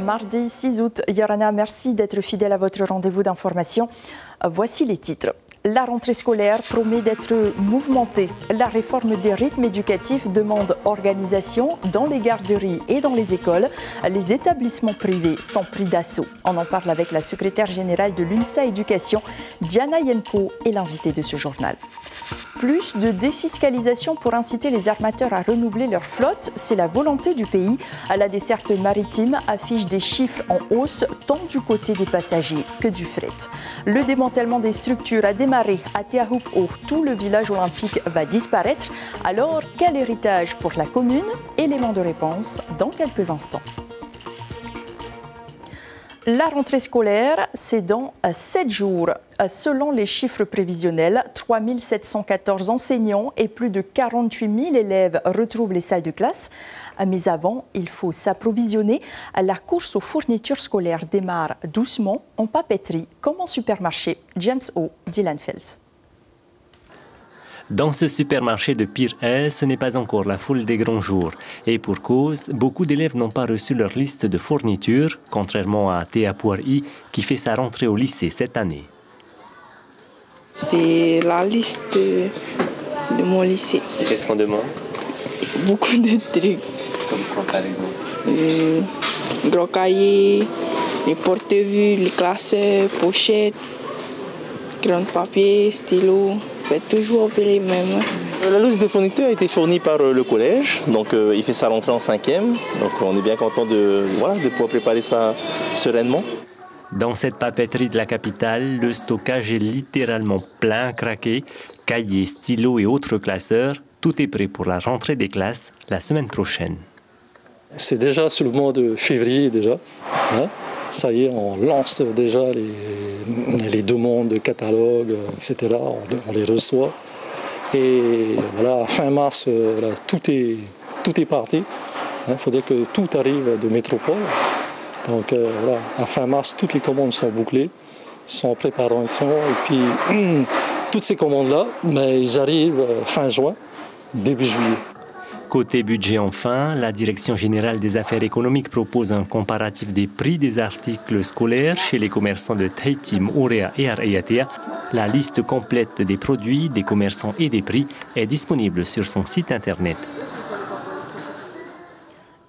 mardi 6 août. Yorana, merci d'être fidèle à votre rendez-vous d'information. Voici les titres. La rentrée scolaire promet d'être mouvementée. La réforme des rythmes éducatifs demande organisation dans les garderies et dans les écoles. Les établissements privés sont pris d'assaut. On en parle avec la secrétaire générale de l'UNSA Éducation, Diana Yenko, est l'invitée de ce journal. Plus de défiscalisation pour inciter les armateurs à renouveler leur flotte, c'est la volonté du pays. La desserte maritime affiche des chiffres en hausse tant du côté des passagers que du fret. Le démantèlement des structures a démarré à Teahup'o. Tout le village olympique va disparaître. Alors, quel héritage pour la commune? Élément de réponse dans quelques instants. La rentrée scolaire, c'est dans 7 jours. Selon les chiffres prévisionnels, 3 714 enseignants et plus de 48 000 élèves retrouvent les salles de classe. Mais avant, il faut s'approvisionner. La course aux fournitures scolaires démarre doucement en papeterie comme en supermarché. James O. Dylan Fels. Dans ce supermarché de Pir'e, ce n'est pas encore la foule des grands jours. Et pour cause, beaucoup d'élèves n'ont pas reçu leur liste de fournitures, contrairement à Théa Pouari, qui fait sa rentrée au lycée cette année. C'est la liste de mon lycée. Qu'est-ce qu'on demande? Beaucoup de trucs. Comme quoi, par exemple? Gros cahiers, les porte-vues, les classeurs, pochettes, crayons de papier, stylos. Fait toujours les mêmes. La liste de fournitures a été fournie par le collège, donc il fait sa rentrée en 5e. Donc on est bien content de pouvoir préparer ça sereinement. Dans cette papeterie de la capitale, le stockage est littéralement plein craqué. Cahiers, stylos et autres classeurs, tout est prêt pour la rentrée des classes la semaine prochaine. C'est déjà sur le mois de février déjà. Hein? Ça y est, on lance déjà les demandes de catalogue, etc. On les reçoit. Et voilà, fin mars, tout est parti. Il faut dire que tout arrive de métropole. Donc voilà, à fin mars, toutes les commandes sont bouclées, sont en préparation. Et puis, toutes ces commandes-là, ils arrivent fin juin, début juillet. Côté budget enfin, la Direction générale des affaires économiques propose un comparatif des prix des articles scolaires chez les commerçants de Tahiti, Moorea et Ar'eatea. La liste complète des produits, des commerçants et des prix est disponible sur son site internet.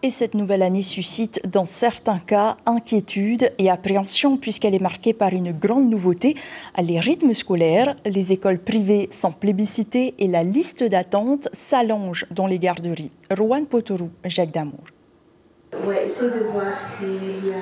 Et cette nouvelle année suscite dans certains cas inquiétude et appréhension puisqu'elle est marquée par une grande nouveauté, les rythmes scolaires. Les écoles privées sont plébiscitées et la liste d'attente s'allonge dans les garderies. Rowan Potorou, Jacques Damour. Ouais, essaye de voir s'il y a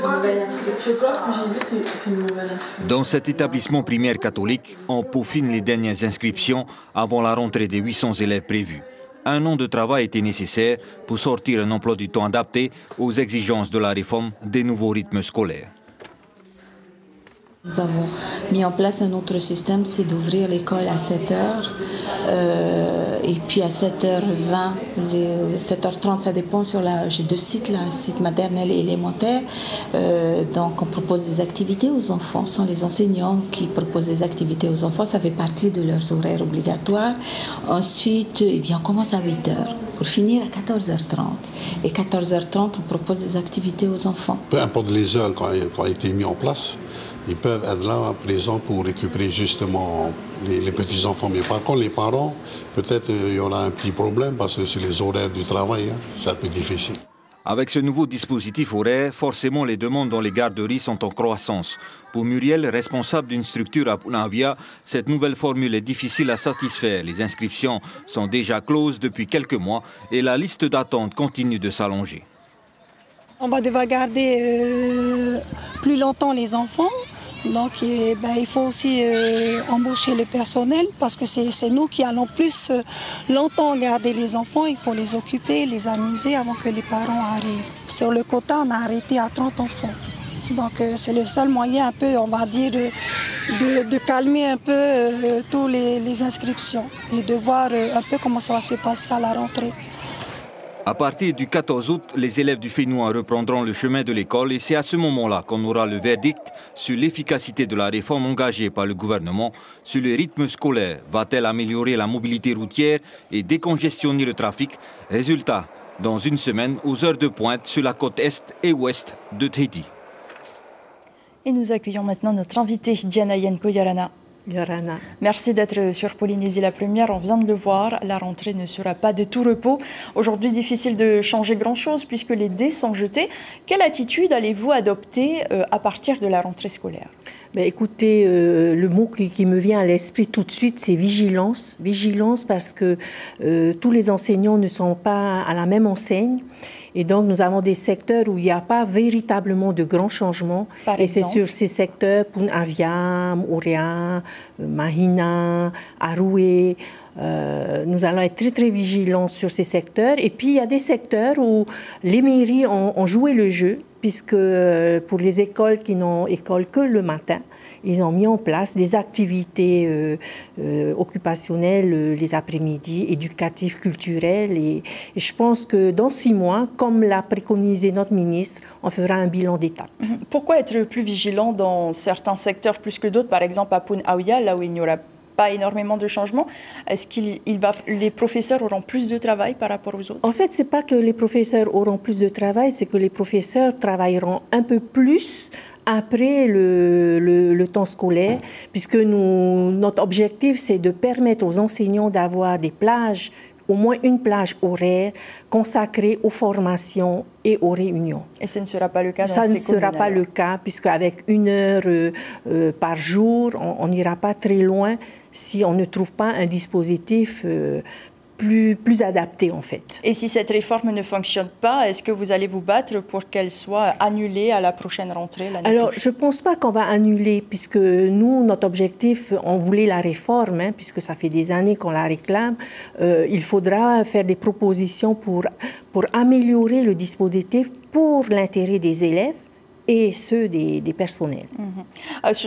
une nouvelle inscription. Je crois que j'ai vu c'est une nouvelle inscription. Dans cet établissement primaire catholique, on peaufine les dernières inscriptions avant la rentrée des 800 élèves prévus. Un an de travail était nécessaire pour sortir un emploi du temps adapté aux exigences de la réforme des nouveaux rythmes scolaires. Nous avons mis en place un autre système, c'est d'ouvrir l'école à 7h et puis à 7h20, 7h30, ça dépend j'ai 2 sites là, un site maternel et élémentaire. Donc on propose des activités aux enfants, ce sont les enseignants qui proposent des activités aux enfants, ça fait partie de leurs horaires obligatoires. Ensuite, on commence à 8h pour finir à 14h30. Et 14h30, on propose des activités aux enfants. Peu importe les heures qui ont été mises en place, ils peuvent être là présents pour récupérer justement les petits-enfants. Mais par contre, les parents, peut-être il y aura un petit problème parce que c'est les horaires du travail, c'est un peu difficile. Avec ce nouveau dispositif horaire, forcément les demandes dans les garderies sont en croissance. Pour Muriel, responsable d'une structure à Punavia, cette nouvelle formule est difficile à satisfaire. Les inscriptions sont déjà closes depuis quelques mois et la liste d'attente continue de s'allonger. On va devoir garder plus longtemps les enfants. Donc il faut aussi embaucher le personnel parce que c'est nous qui allons plus longtemps garder les enfants. Il faut les occuper, les amuser avant que les parents arrivent. Sur le quota, on a arrêté à 30 enfants. Donc c'est le seul moyen un peu, on va dire, de calmer un peu tous les inscriptions et de voir un peu comment ça va se passer à la rentrée. À partir du 14 août, les élèves du Fénois reprendront le chemin de l'école et c'est à ce moment-là qu'on aura le verdict sur l'efficacité de la réforme engagée par le gouvernement sur le rythme scolaire. Va-t-elle améliorer la mobilité routière et décongestionner le trafic? Résultat, dans une semaine aux heures de pointe sur la côte est et ouest de Tahiti. Et nous accueillons maintenant notre invitée Diana Yenko Yorana. Yorana. Merci d'être sur Polynésie la première. On vient de le voir, la rentrée ne sera pas de tout repos. Aujourd'hui, difficile de changer grand-chose puisque les dés sont jetés. Quelle attitude allez-vous adopter à partir de la rentrée scolaire ? Ben, écoutez, le mot qui me vient à l'esprit tout de suite, c'est vigilance. Vigilance parce que tous les enseignants ne sont pas à la même enseigne. Et donc, nous avons des secteurs où il n'y a pas véritablement de grands changements. Et c'est sur ces secteurs, Punaviam, Auréa, Mahina, Aroué, nous allons être très, très vigilants sur ces secteurs. Et puis, il y a des secteurs où les mairies ont joué le jeu, puisque pour les écoles qui n'ont école que le matin, ils ont mis en place des activités occupationnelles les après-midi, éducatives, culturelles. Et je pense que dans 6 mois, comme l'a préconisé notre ministre, on fera un bilan d'étape. Pourquoi être plus vigilant dans certains secteurs plus que d'autres, par exemple à Punaauia, là où il n'y aura pas énormément de changements? Est-ce que les professeurs auront plus de travail par rapport aux autres? En fait, ce n'est pas que les professeurs auront plus de travail, c'est que les professeurs travailleront un peu plus après le temps scolaire, puisque notre objectif, c'est de permettre aux enseignants d'avoir des plages, au moins une plage horaire consacrée aux formations et aux réunions. Et ce ne sera pas le cas dans Ça ne ces communes, sera pas le cas, puisqu'avec 1 heure par jour, on n'ira pas très loin si on ne trouve pas un dispositif plus adapté, en fait. Et si cette réforme ne fonctionne pas, est-ce que vous allez vous battre pour qu'elle soit annulée à la prochaine rentrée l'année prochaine? Alors, je ne pense pas qu'on va annuler, puisque nous, notre objectif, on voulait la réforme, puisque ça fait des années qu'on la réclame. Il faudra faire des propositions pour améliorer le dispositif pour l'intérêt des élèves et ceux des personnels.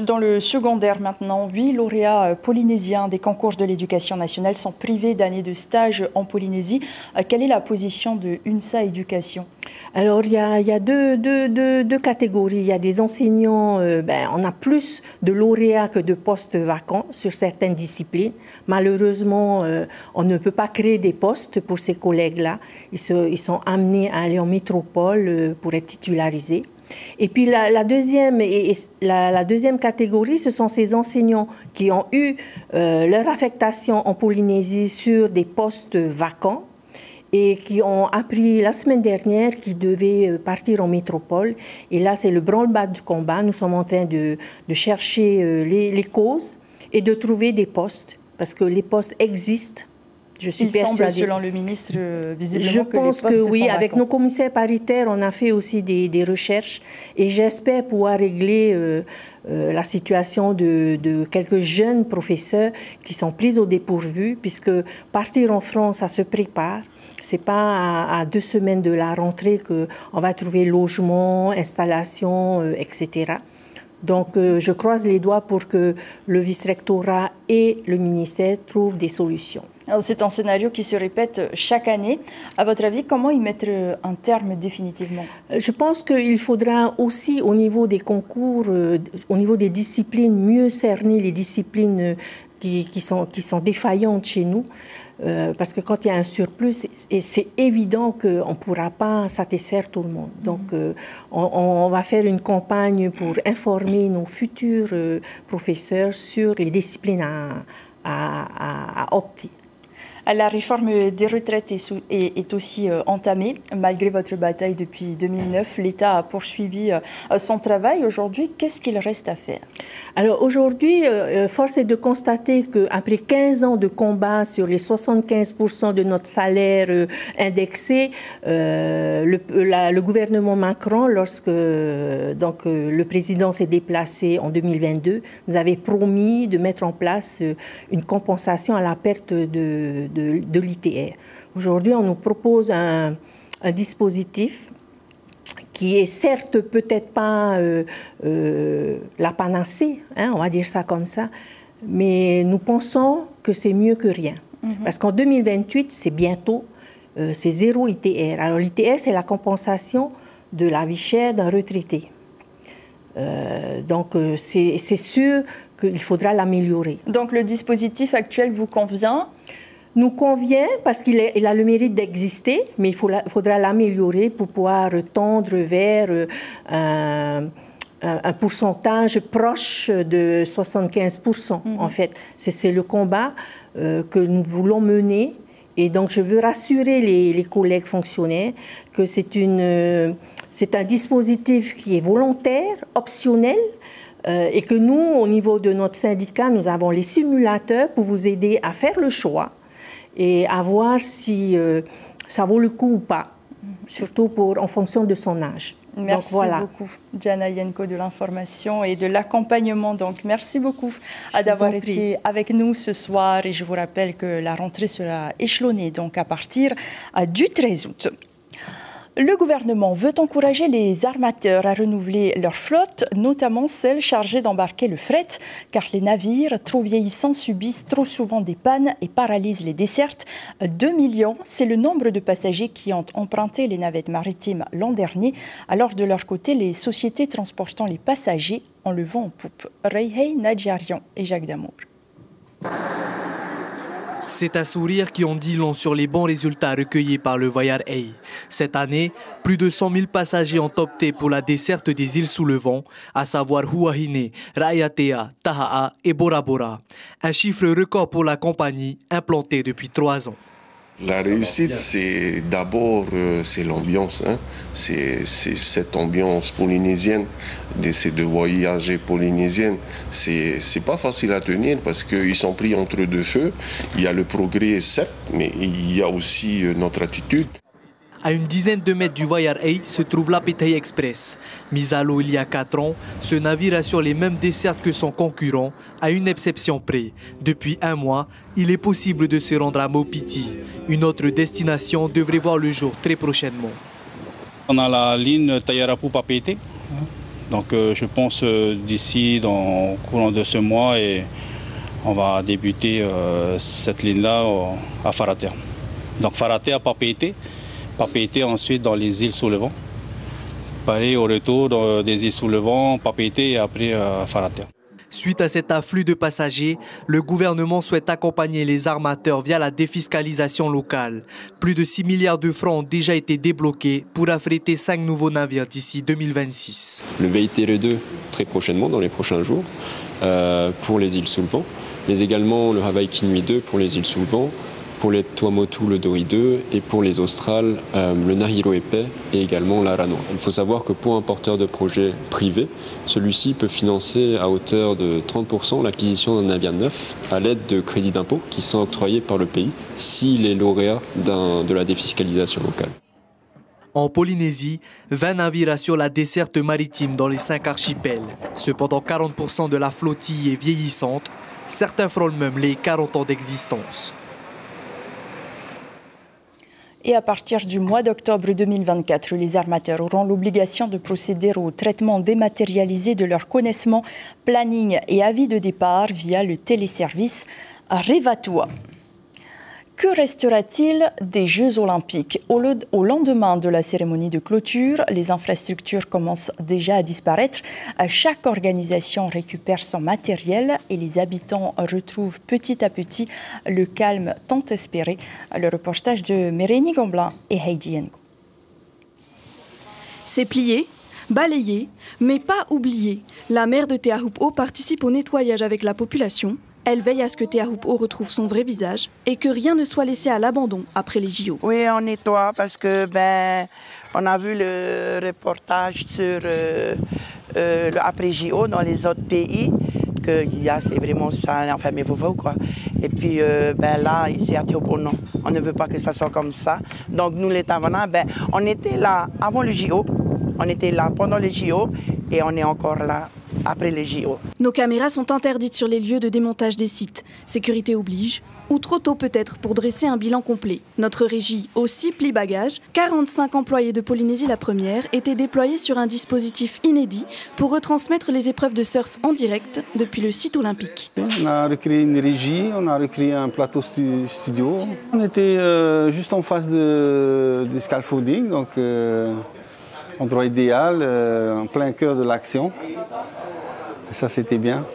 Dans le secondaire maintenant, 8 lauréats polynésiens des concours de l'éducation nationale sont privés d'années de stage en Polynésie. Quelle est la position de UNSA Éducation? Alors, il y a deux catégories. Il y a des enseignants, on a plus de lauréats que de postes vacants sur certaines disciplines. Malheureusement, on ne peut pas créer des postes pour ces collègues-là. Ils sont amenés à aller en métropole pour être titularisés. Et puis la deuxième catégorie, ce sont ces enseignants qui ont eu leur affectation en Polynésie sur des postes vacants et qui ont appris la semaine dernière qu'ils devaient partir en métropole. Et là, c'est le branle-bas du combat. Nous sommes en train de chercher les causes et de trouver des postes, parce que les postes existent. Il semble, selon le ministre, visiblement je que les postes pense que oui, sont avec vacants. nos commissaires paritaires, on a fait aussi des recherches et j'espère pouvoir régler la situation de quelques jeunes professeurs qui sont pris au dépourvu, puisque partir en France, ça se prépare. Ce n'est pas à 2 semaines de la rentrée qu'on va trouver logement, installation, etc. Donc, je croise les doigts pour que le vice-rectorat et le ministère trouvent des solutions. C'est un scénario qui se répète chaque année. À votre avis, comment y mettre un terme définitivement? Je pense qu'il faudra aussi, au niveau des concours, au niveau des disciplines, mieux cerner les disciplines qui sont défaillantes chez nous. Parce que quand il y a un surplus, c'est évident qu'on ne pourra pas satisfaire tout le monde. Donc, on va faire une campagne pour informer nos futurs professeurs sur les disciplines à opter. La réforme des retraites est aussi entamée. Malgré votre bataille depuis 2009, l'État a poursuivi son travail. Aujourd'hui, qu'est-ce qu'il reste à faire? Alors aujourd'hui, force est de constater qu'après 15 ans de combat sur les 75% de notre salaire indexé, le gouvernement Macron, lorsque le président s'est déplacé en 2022, nous avait promis de mettre en place une compensation à la perte de l'ITR. Aujourd'hui, on nous propose un dispositif qui est certes peut-être pas la panacée, on va dire ça comme ça, mais nous pensons que c'est mieux que rien. Parce qu'en 2028, c'est bientôt, c'est 0 ITR. Alors l'ITR, c'est la compensation de la vie chère d'un retraité. Donc c'est sûr qu'il faudra l'améliorer. Donc le dispositif actuel vous convient? nous convient parce qu'il a le mérite d'exister, mais il faudra l'améliorer pour pouvoir tendre vers un pourcentage proche de 75%. En fait, c'est le combat que nous voulons mener. Et donc, je veux rassurer les collègues fonctionnaires que c'est un dispositif qui est volontaire, optionnel, et que nous, au niveau de notre syndicat, nous avons les simulateurs pour vous aider à faire le choix et à voir si ça vaut le coup ou pas, surtout en fonction de son âge. Merci beaucoup, Diana Yenko, de l'information et de l'accompagnement. Donc, merci beaucoup d'avoir été avec nous ce soir. Et je vous rappelle que la rentrée sera échelonnée donc à partir du 13 août. Le gouvernement veut encourager les armateurs à renouveler leur flotte, notamment celle chargée d'embarquer le fret, car les navires trop vieillissants subissent trop souvent des pannes et paralysent les dessertes. 2 millions, c'est le nombre de passagers qui ont emprunté les navettes maritimes l'an dernier, alors de leur côté, les sociétés transportant les passagers ont le vent en poupe. Rayhey Nadjarian et Jacques Damour. C'est un sourire qui en dit long sur les bons résultats recueillis par le Voyar Air. Cette année, plus de 100 000 passagers ont opté pour la desserte des îles sous le vent, à savoir Huahine, Raiatea, Taha'a et Bora Bora. Un chiffre record pour la compagnie, implantée depuis 3 ans. La réussite, c'est d'abord c'est l'ambiance. C'est cette ambiance polynésienne, de voyager polynésienne. C'est pas facile à tenir parce qu'ils sont pris entre deux feux. Il y a le progrès, certes, mais il y a aussi notre attitude. À une dizaine de mètres du Voyar Air se trouve l'Apetei Express. Mis à l'eau il y a 4 ans, ce navire assure les mêmes dessertes que son concurrent, à une exception près. Depuis 1 mois, il est possible de se rendre à Maupiti. Une autre destination devrait voir le jour très prochainement. On a la ligne Tayarapu-Papeete. Donc je pense d'ici, dans le courant de ce mois, et on va débuter cette ligne-là à Faratea. Donc Faratea, Papeete. Papeete ensuite dans les îles sous le vent. Pareil au retour des îles sous le vent, Papeete et après Faratea. Suite à cet afflux de passagers, le gouvernement souhaite accompagner les armateurs via la défiscalisation locale. Plus de 6 milliards de francs ont déjà été débloqués pour affréter 5 nouveaux navires d'ici 2026. Le VITR 2 très prochainement, dans les prochains jours, pour les îles sous le vent, mais également le Hawaii Kinui 2 pour les îles sous le vent, pour les Tuamotu le Dori 2 et pour les Australes, le Nahiro Epais et également l'Arano. Il faut savoir que pour un porteur de projet privé, celui-ci peut financer à hauteur de 30% l'acquisition d'un navire neuf à l'aide de crédits d'impôt qui sont octroyés par le pays s'il est lauréat de la défiscalisation locale. En Polynésie, 20 navires assurent la desserte maritime dans les 5 archipels. Cependant, 40% de la flottille est vieillissante. Certains frôlent même les 40 ans d'existence. Et à partir du mois d'octobre 2024, les armateurs auront l'obligation de procéder au traitement dématérialisé de leurs connaissements, planning et avis de départ via le téléservice Revatua. Que restera-t-il des Jeux Olympiques ? Au lendemain de la cérémonie de clôture, les infrastructures commencent déjà à disparaître. Chaque organisation récupère son matériel et les habitants retrouvent petit à petit le calme tant espéré. Le reportage de Mereni Gomblin et Heidi Yengo. C'est plié, balayé, mais pas oublié. La maire de Te Ahupu'o participe au nettoyage avec la population. Elle veille à ce que Te Ahupu'o retrouve son vrai visage et que rien ne soit laissé à l'abandon après les JO. Oui, on nettoie parce que on a vu le reportage sur le après JO dans les autres pays que c'est vraiment sale, enfin mais vous quoi. Et puis là ici à Te Ahupu'o non, on ne veut pas que ça soit comme ça. Donc nous les intervenants, on était là avant le JO, on était là pendant les JO et on est encore là après les JO. Nos caméras sont interdites sur les lieux de démontage des sites. Sécurité oblige, ou trop tôt peut-être pour dresser un bilan complet. Notre régie aussi plie bagages. 45 employés de Polynésie la Première étaient déployés sur un dispositif inédit pour retransmettre les épreuves de surf en direct depuis le site olympique. On a recréé une régie, on a recréé un plateau studio. On était juste en face du scaffolding, donc endroit idéal, en plein cœur de l'action. Ça, c'était bien.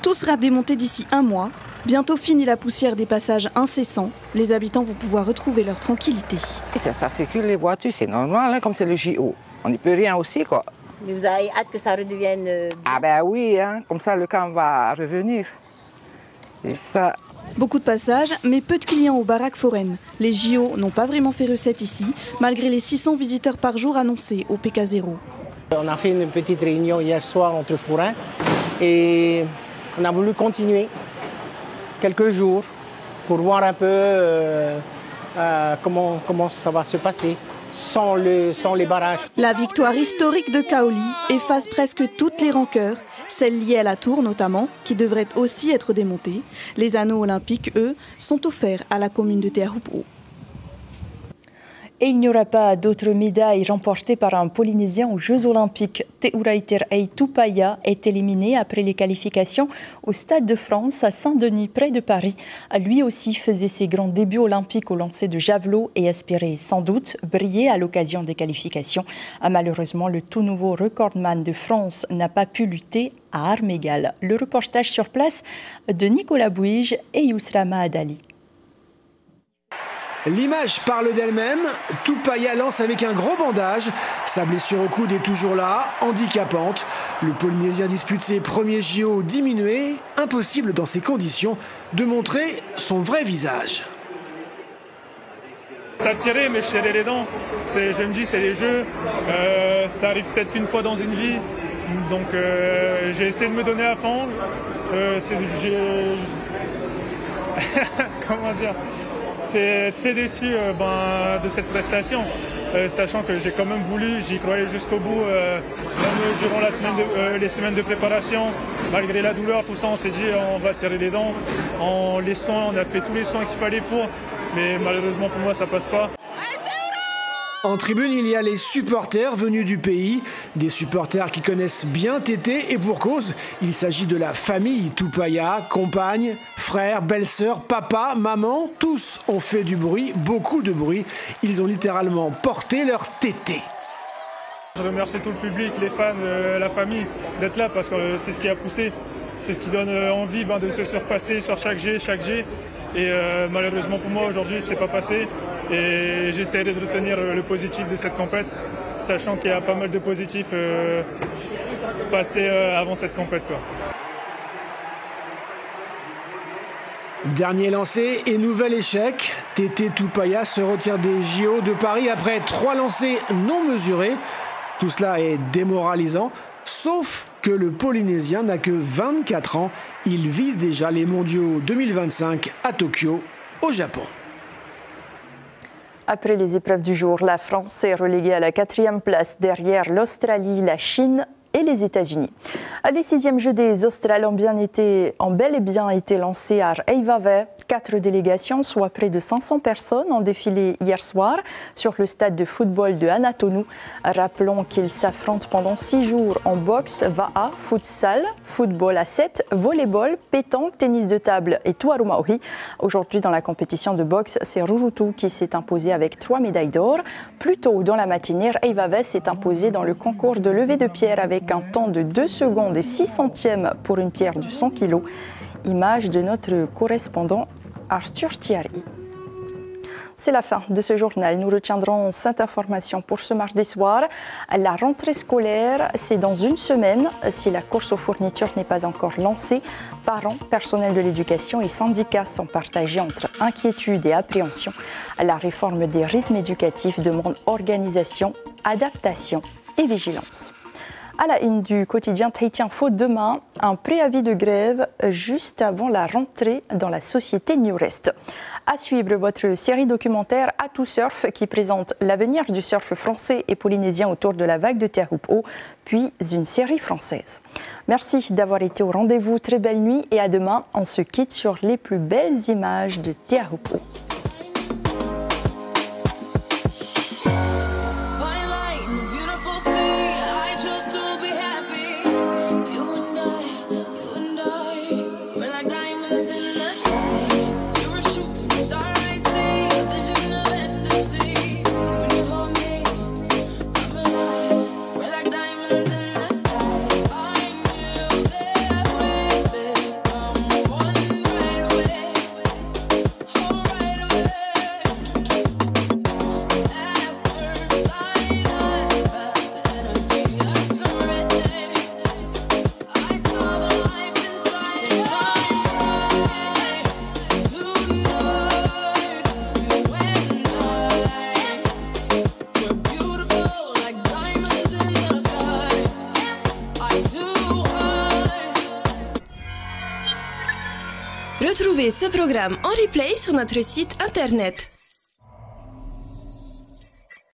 Tout sera démonté d'ici 1 mois. Bientôt fini la poussière des passages incessants, les habitants vont pouvoir retrouver leur tranquillité. Ça circule les voitures, c'est normal, hein, comme c'est le JO. On n'y peut rien aussi, quoi. Mais vous avez hâte que ça redevienne bien. Ah ben oui, hein, comme ça le calme va revenir. Et ça... Beaucoup de passages, mais peu de clients aux baraques foraines. Les JO n'ont pas vraiment fait recette ici, malgré les 600 visiteurs par jour annoncés au PK0. On a fait une petite réunion hier soir entre forains et on a voulu continuer quelques jours pour voir un peu comment ça va se passer sans les barrages. La victoire historique de Kaoli efface presque toutes les rancœurs, celles liées à la tour notamment, qui devrait aussi être démontée. Les anneaux olympiques, eux, sont offerts à la commune de Teahupo'o. Et il n'y aura pas d'autres médailles remportées par un Polynésien aux Jeux Olympiques. Teuraiter Ei Tupaya est éliminé après les qualifications au Stade de France à Saint-Denis, près de Paris. Lui aussi faisait ses grands débuts olympiques au lancer de javelot et espérait sans doute briller à l'occasion des qualifications. Malheureusement, le tout nouveau recordman de France n'a pas pu lutter à armes égales. Le reportage sur place de Nicolas Bouige et Yousra Mahadali. L'image parle d'elle-même. Tupaya lance avec un gros bandage. Sa blessure au coude est toujours là, handicapante. Le Polynésien dispute ses premiers JO diminués. Impossible dans ces conditions de montrer son vrai visage. Ça tirait, mais je serrais les dents. Je me dis, c'est les jeux. Ça arrive peut-être qu'une fois dans une vie. Donc j'ai essayé de me donner à fond. Comment dire ? C'est très déçu de cette prestation, sachant que j'ai quand même voulu, j'y croyais jusqu'au bout, même durant les semaines de préparation, malgré la douleur, tout ça, on s'est dit on va serrer les dents, on a fait tous les soins qu'il fallait pour, mais malheureusement pour moi ça passe pas. En tribune, il y a les supporters venus du pays, des supporters qui connaissent bien Tété et pour cause, il s'agit de la famille Tupaya, compagne, frère, belle-sœur, papa, maman, tous ont fait du bruit, beaucoup de bruit. Ils ont littéralement porté leur Tété. Je remercie tout le public, les fans, la famille d'être là parce que c'est ce qui a poussé, c'est ce qui donne envie de se surpasser sur chaque G. Et malheureusement pour moi aujourd'hui c'est pas passé et j'essaierai de retenir le positif de cette compète, sachant qu'il y a pas mal de positifs passés avant cette compète. Dernier lancé et nouvel échec. Tété Tupaya se retire des JO de Paris après 3 lancers non mesurés. Tout cela est démoralisant, sauf que le Polynésien n'a que 24 ans. Il vise déjà les mondiaux 2025 à Tokyo, au Japon. Après les épreuves du jour, la France est reléguée à la 4e place derrière l'Australie, la Chine et les États-Unis. Les 6e Jeux des Australes ont bel et bien été lancés à Reykjavik. 4 délégations, soit près de 500 personnes, ont défilé hier soir sur le stade de football de Anatonu. Rappelons qu'ils s'affrontent pendant 6 jours en boxe, va'a, futsal, football à 7, volleyball, pétanque, tennis de table et tuaru maohi. Aujourd'hui, dans la compétition de boxe, c'est Rurutu qui s'est imposé avec 3 médailles d'or. Plus tôt dans la matinée, Reykjavik s'est imposé dans le concours de levée de pierre avec un temps de 2 secondes et 6 centièmes pour une pierre de 100 kg. Image de notre correspondant Arthur Thierry. C'est la fin de ce journal. Nous retiendrons cette information pour ce mardi soir. La rentrée scolaire, c'est dans une semaine. Si la course aux fournitures n'est pas encore lancée, parents, personnel de l'éducation et syndicats sont partagés entre inquiétude et appréhension. La réforme des rythmes éducatifs demande organisation, adaptation et vigilance. À la une du quotidien Tahiti Info, demain, un préavis de grève juste avant la rentrée dans la société Newrest. À suivre votre série documentaire À tout surf qui présente l'avenir du surf français et polynésien autour de la vague de Teahupo'o, puis une série française. Merci d'avoir été au rendez-vous, très belle nuit et à demain. On se quitte sur les plus belles images de Teahupo'o. Right away. Retrouvez ce programme en replay sur notre site internet.